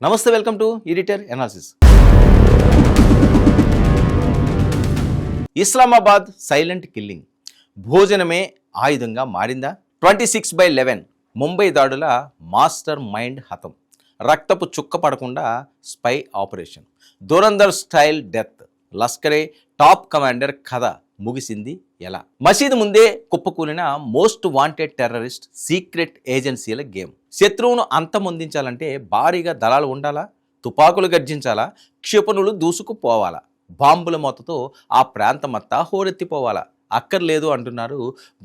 నమస్తే, welcome to editor analysis. Islamabad silent killing, భోజనమే ఆయుధంగా మారిందా? 26/11 ముంబై దాడుల మాస్టర్ మైండ్ హతం, రక్తపు చుక్క పడకుండా spy operation, Dhurandhar style death, లష్కరే టాప్ కమాండర్ కథ ముగిసింది ఎలా? మసీదు ముందే కుప్పకూలిన మోస్ట్ వాంటెడ్ టెర్రరిస్ట్ సీక్రెట్ ఏజెన్సీల గేమ్. శత్రువును అంతమొందించాలంటే భారీగా దళాలు ఉండాలా, తుపాకులు గర్జించాలా, క్షిపణులు దూసుకుపోవాలా, బాంబుల మొత్తతో ఆ ప్రాంతమంతా హోరెత్తిపోవాలా? అక్కర్లేదు అంటున్నారు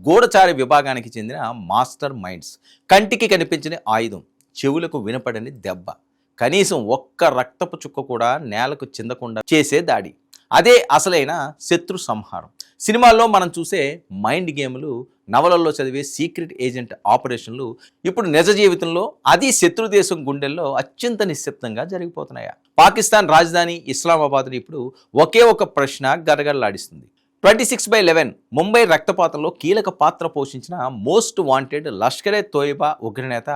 గూఢచారి విభాగానికి చెందిన మాస్టర్ మైండ్స్. కంటికి కనిపించని ఆయుధం, చెవులకు వినపడని దెబ్బ, కనీసం ఒక్క రక్తపు చుక్క కూడా నేలకు చిందకుండా చేసే దాడి. అదే అసలైన శత్రు సంహారం. సినిమాల్లో మనం చూసే మైండ్ గేమ్లు, నవలల్లో చదివే సీక్రెట్ ఏజెంట్ ఆపరేషన్లు ఇప్పుడు నిజ జీవితంలో, అది శత్రు దేశం గుండెల్లో అత్యంత నిశ్శబ్దంగా జరిగిపోతున్నాయా? పాకిస్తాన్ రాజధాని ఇస్లామాబాద్ని ఇప్పుడు ఒకే ఒక ప్రశ్న గడగడలాడిస్తుంది. 26/11 ముంబై రక్తపాతంలో కీలక పాత్ర పోషించిన మోస్ట్ వాంటెడ్ లష్కరే తోయిబా ఉగ్రనేత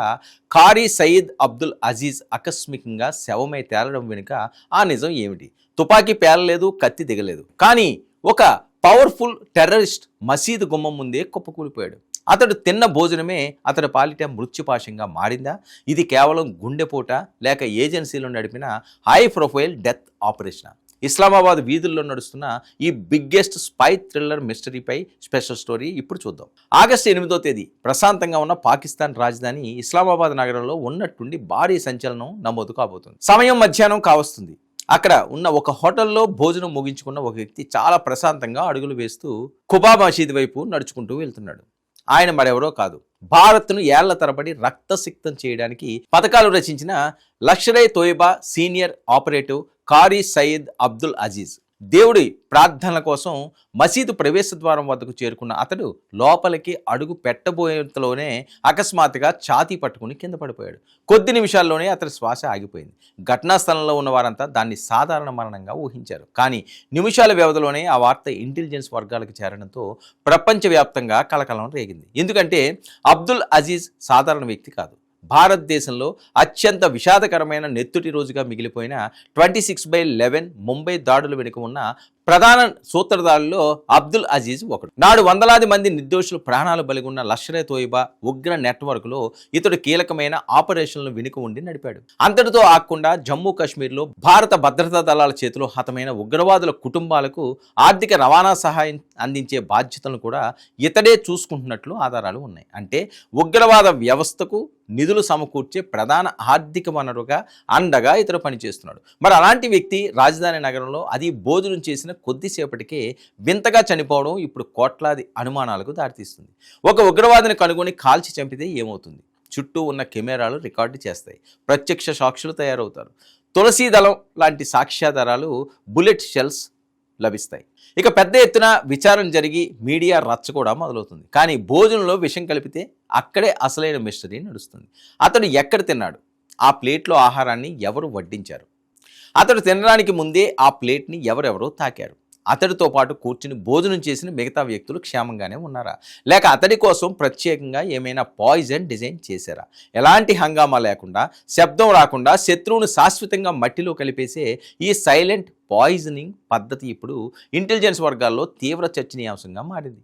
ఖారీ సయీద్ అబ్దుల్ అజీజ్ ఆకస్మికంగా శవమై తేలడం వెనుక ఆ నిజం ఏమిటి? తుపాకీ పేలలేదు, కత్తి దిగలేదు, కానీ ఒక పవర్ఫుల్ టెర్రరిస్ట్ మసీదు గుమ్మం ముందే కుప్పకూలిపోయాడు. అతడు తిన్న భోజనమే అతడి పాలిట మృత్యుపాశంగా మారిందా? ఇది కేవలం గుండెపోట, లేక ఏజెన్సీలో నడిపిన high profile death operation? Islamabad వీధుల్లో నడుస్తున్న ఈ బిగ్గెస్ట్ స్పై థ్రిల్లర్ మిస్టరీపై స్పెషల్ స్టోరీ ఇప్పుడు చూద్దాం. ఆగస్టు 8వ తేదీ ప్రశాంతంగా ఉన్న పాకిస్తాన్ రాజధాని ఇస్లామాబాద్ నగరంలో ఉన్నట్టుండి భారీ సంచలనం నమోదు కాబోతుంది. సమయం మధ్యాహ్నం కావస్తుంది. అక్కడ ఉన్న ఒక హోటల్లో భోజనం ముగించుకున్న ఒక వ్యక్తి చాలా ప్రశాంతంగా అడుగులు వేస్తూ ఖుబా మసీద్ వైపు నడుచుకుంటూ వెళ్తున్నాడు. ఆయన మరెవరో కాదు, భారత్ను ఏళ్ల తరబడి రక్తసిక్తం చేయడానికి పథకాలు రచించిన లష్కరే తోయిబా సీనియర్ ఆపరేటివ్ ఖారీ సయీద్ అబ్దుల్ అజీజ్. దేవుడి ప్రార్థనల కోసం మసీదు ప్రవేశ ద్వారం వద్దకు చేరుకున్న అతడు లోపలికి అడుగు పెట్టబోయేంతలోనే అకస్మాత్తుగా ఛాతీ పట్టుకుని కింద పడిపోయాడు. కొద్ది నిమిషాల్లోనే అతడి శ్వాస ఆగిపోయింది. ఘటనా స్థలంలో ఉన్న వారంతా దాన్ని సాధారణ మరణంగా ఊహించారు. కానీ నిమిషాల వ్యవధిలోనే ఆ వార్త ఇంటెలిజెన్స్ వర్గాలకు చేరడంతో ప్రపంచవ్యాప్తంగా కలకలం రేగింది. ఎందుకంటే అబ్దుల్ అజీజ్ సాధారణ వ్యక్తి కాదు. భారతదేశంలో అత్యంత విషాదకరమైన నెత్తుటి రోజుగా మిగిలిపోయిన 26/11 ముంబై దాడుల వెనుక ఉన్న ప్రధాన సూత్రధారుల్లో అబ్దుల్ అజీజ్ ఒకడు. నాడు వందలాది మంది నిర్దోషులు ప్రాణాలు బలిగొన్న లష్కరే తోయిబా ఉగ్ర నెట్వర్క్లో ఇతడు కీలకమైన ఆపరేషన్లు వెనుక ఉండి నడిపాడు. అంతటితో ఆగకుండా జమ్మూ కాశ్మీర్లో భారత భద్రతా దళాల చేతిలో హతమైన ఉగ్రవాదుల కుటుంబాలకు ఆర్థిక రవాణా సహాయం అందించే బాధ్యతలను కూడా ఇతడే చూసుకుంటున్నట్లు ఆధారాలు ఉన్నాయి. అంటే ఉగ్రవాద వ్యవస్థకు నిధులు సమకూర్చే ప్రధాన ఆర్థిక వనరుగా అండగా ఇతడు పనిచేస్తున్నాడు. మరి అలాంటి వ్యక్తి రాజధాని నగరంలో, అది భోజనం చేసిన కొద్దిసేపటికే వింతగా చనిపోవడం ఇప్పుడు కోట్లాది అనుమానాలకు దారితీస్తుంది. ఒక ఉగ్రవాదిని కనుగొని కాల్చి చంపితే ఏమవుతుంది? చుట్టూ ఉన్న కెమెరాలు రికార్డు చేస్తాయి, ప్రత్యక్ష సాక్షులు తయారవుతారు, తులసీ దళం లాంటి సాక్ష్యాధారాలు, బుల్లెట్ షెల్స్ లభిస్తాయి. ఇక పెద్ద ఎత్తున విచారణ జరిగి మీడియా రచ్చ కూడా మొదలవుతుంది. కానీ భోజనంలో విషం కలిపితే అక్కడే అసలైన మిస్టరీ నడుస్తుంది. అతడు ఎక్కడ తిన్నాడు? ఆ ప్లేట్లో ఆహారాన్ని ఎవరు వడ్డించారు? అతడు తినడానికి ముందే ఆ ప్లేట్ని ఎవరెవరో తాకారు? అతడితో పాటు కూర్చుని భోజనం చేసిన మిగతా వ్యక్తులు క్షేమంగానే ఉన్నారా? లేక అతడి కోసం ప్రత్యేకంగా ఏమైనా పాయిజన్ డిజైన్ చేశారా? ఎలాంటి హంగామా లేకుండా, శబ్దం రాకుండా శత్రువును శాశ్వతంగా మట్టిలో కలిపేసే ఈ సైలెంట్ పాయిజనింగ్ పద్ధతి ఇప్పుడు ఇంటెలిజెన్స్ వర్గాల్లో తీవ్ర చర్చనీయాంశంగా మారింది.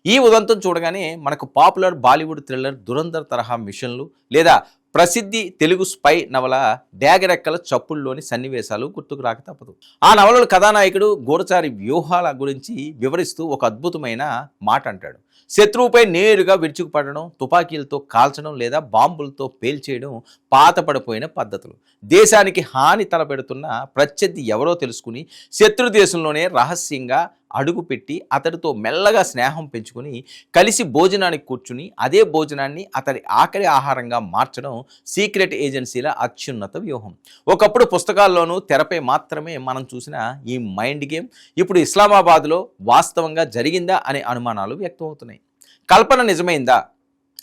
ఈ ఉదంతం చూడగానే మనకు పాపులర్ బాలీవుడ్ థ్రిల్లర్ దురందర్ తరహా మిషన్లు, లేదా ప్రసిద్ధి తెలుగు స్పై నవల డ్యాగరెక్కల చప్పుల్లోని సన్నివేశాలు గుర్తుకు రాక తప్పదు. ఆ నవలలో కథానాయకుడు గూఢచారి వ్యూహాల గురించి వివరిస్తూ ఒక అద్భుతమైన మాట అంటాడు. శత్రువుపై నేరుగా విరుచుకుపడడం, తుపాకీలతో కాల్చడం లేదా బాంబులతో పేల్చేయడం పాతపడిపోయిన పద్ధతులు. దేశానికి హాని తలపెడుతున్న ప్రత్యర్థి ఎవరో తెలుసుకుని శత్రు దేశంలోనే రహస్యంగా అడుగుపెట్టి అతడితో మెల్లగా స్నేహం పెంచుకొని కలిసి భోజనానికి కూర్చుని అదే భోజనాన్ని అతడి ఆఖరి ఆహారంగా మార్చడం సీక్రెట్ ఏజెన్సీల అత్యున్నత వ్యూహం. ఒకప్పుడు పుస్తకాల్లోనూ, తెరపై మాత్రమే మనం చూసిన ఈ మైండ్ గేమ్ ఇప్పుడు ఇస్లామాబాద్లో వాస్తవంగా జరిగిందా అనే అనుమానాలు వ్యక్తమవుతున్నాయి. కల్పన నిజమైందా,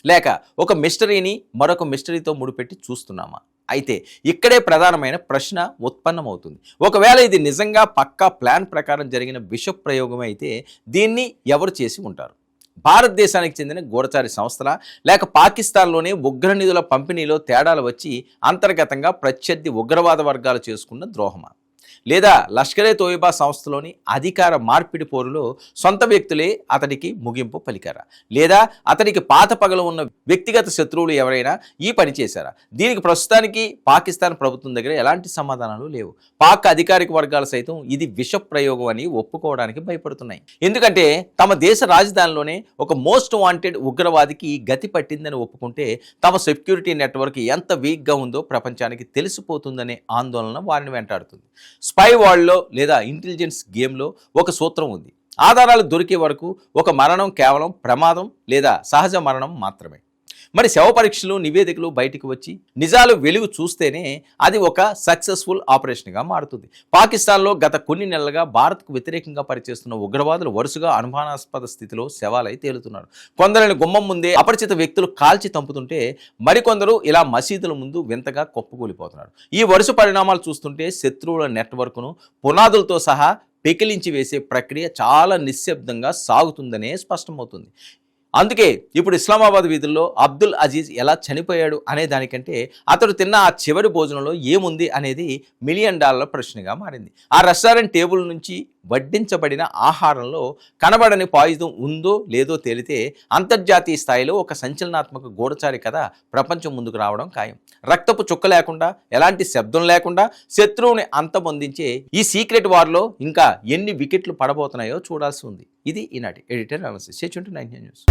లేక ఒక మిస్టరీని మరొక మిస్టరీతో ముడిపెట్టి చూస్తున్నామా? అయితే ఇక్కడే ప్రధానమైన ప్రశ్న ఉత్పన్నమవుతుంది. ఒకవేళ ఇది నిజంగా పక్కా ప్లాన్ ప్రకారం జరిగిన విష ప్రయోగం అయితే దీన్ని ఎవరు చేసి ఉంటారు? భారతదేశానికి చెందిన గూఢచారి సంస్థల లేక పాకిస్తాన్లోనే ఉగ్ర నిధుల పంపిణీలో తేడాలు వచ్చి అంతర్గతంగా ప్రత్యర్థి ఉగ్రవాద వర్గాలు చేసుకున్న ద్రోహమా, లేదా లష్కరే తోయిబా సంస్థలోని అధికార మార్పిడి పోరులో సొంత వ్యక్తులే అతడికి ముగింపు పలికారా, లేదా అతడికి పాత పగలు ఉన్న వ్యక్తిగత శత్రువులు ఎవరైనా ఈ పని చేశారా? దీనికి ప్రస్తుతానికి పాకిస్తాన్ ప్రభుత్వం దగ్గర ఎలాంటి సమాధానాలు లేవు. పాక్ అధికారిక వర్గాలు సైతం ఇది విష ప్రయోగం అని ఒప్పుకోవడానికి భయపడుతున్నాయి. ఎందుకంటే తమ దేశ రాజధానిలోనే ఒక మోస్ట్ వాంటెడ్ ఉగ్రవాదికి గతి పట్టిందని ఒప్పుకుంటే తమ సెక్యూరిటీ నెట్వర్క్ ఎంత వీక్గా ఉందో ప్రపంచానికి తెలిసిపోతుందనే ఆందోళన వారిని వెంటాడుతుంది. స్పై వరల్డ్లో లేదా ఇంటెలిజెన్స్ గేమ్లో ఒక సూత్రం ఉంది. ఆధారాలు దొరికే వరకు ఒక మరణం కేవలం ప్రమాదం లేదా సహజ మరణం మాత్రమే. మరి శవ పరీక్షలు నివేదికలు బయటికి వచ్చి నిజాలు వెలుగు చూస్తేనే అది ఒక సక్సెస్ఫుల్ ఆపరేషన్గా మారుతుంది. పాకిస్తాన్లో గత కొన్ని నెలలుగా భారత్కు వ్యతిరేకంగా పనిచేస్తున్న ఉగ్రవాదులు వరుసగా అనుమానాస్పద స్థితిలో శవాలై తేలుతున్నారు. కొందరిని గుమ్మం ముందే అపరిచిత వ్యక్తులు కాల్చి తంపుతుంటే మరికొందరు ఇలా మసీదుల ముందు వింతగా కుప్పకూలిపోతున్నారు. ఈ వరుస పరిణామాలు చూస్తుంటే శత్రువుల నెట్వర్క్ను పునాదులతో సహా పెకిలించి వేసే ప్రక్రియ చాలా నిశ్శబ్దంగా సాగుతుందనే స్పష్టమవుతుంది. అందుకే ఇప్పుడు ఇస్లామాబాద్ వీధుల్లో అబ్దుల్ అజీజ్ ఎలా చనిపోయాడు అనే దానికంటే అతడు తిన్న ఆ చివరి భోజనంలో ఏముంది అనేది $1 మిలియన్ ప్రశ్నగా మారింది. ఆ రెస్టారెంట్ టేబుల్ నుంచి వడ్డించబడిన ఆహారంలో కనబడని పాయిజన్ ఉందో లేదో తేలితే అంతర్జాతీయ స్థాయిలో ఒక సంచలనాత్మక గూఢచారి కథ ప్రపంచం ముందుకు రావడం ఖాయం. రక్తపు చుక్క లేకుండా, ఎలాంటి శబ్దం లేకుండా శత్రువుని అంతమొందించే ఈ సీక్రెట్ వార్లో ఇంకా ఎన్ని వికెట్లు పడబోతున్నాయో చూడాల్సి ఉంది. ఇది ఈనాటి editor analysis. Stay tuned to 9 news.